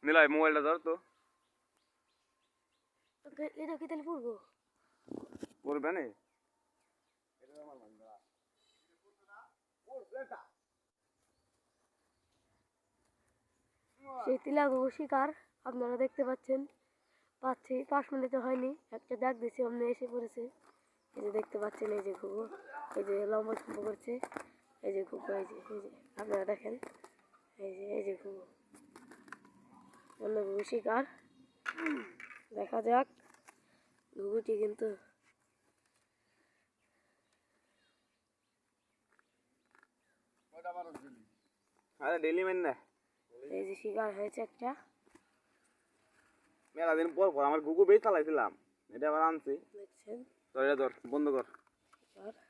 নিলাই মোবাইলটা ধর তো এটা কি তাহলে পড়বো পড়বে না সেই তিলাগো শিকার আপনারা দেখতে পাচ্ছেন 5 মিনিটে হয়নি একটা ডাক দিছি অমনি এসে পড়েছে এই যে দেখতে পাচ্ছেন এই যে ঘুঘু এই যে লম্বা সম্প করছে এই যে ঘুঘু এই যে আপনারা দেখেন এই যে ঘুঘু অন্য ঘুঘু শিকার দেখা যাক ঘুঘুটি কিন্তু আরে ডেলি মেন না এই যে শিকার হয়েছে একটা মেলা দিন পর পর আমার ঘুঘু বেশ চালাইছিলাম এটা আবার আনছি দেখছেন তো এটা ধর বন্ধ কর শিকার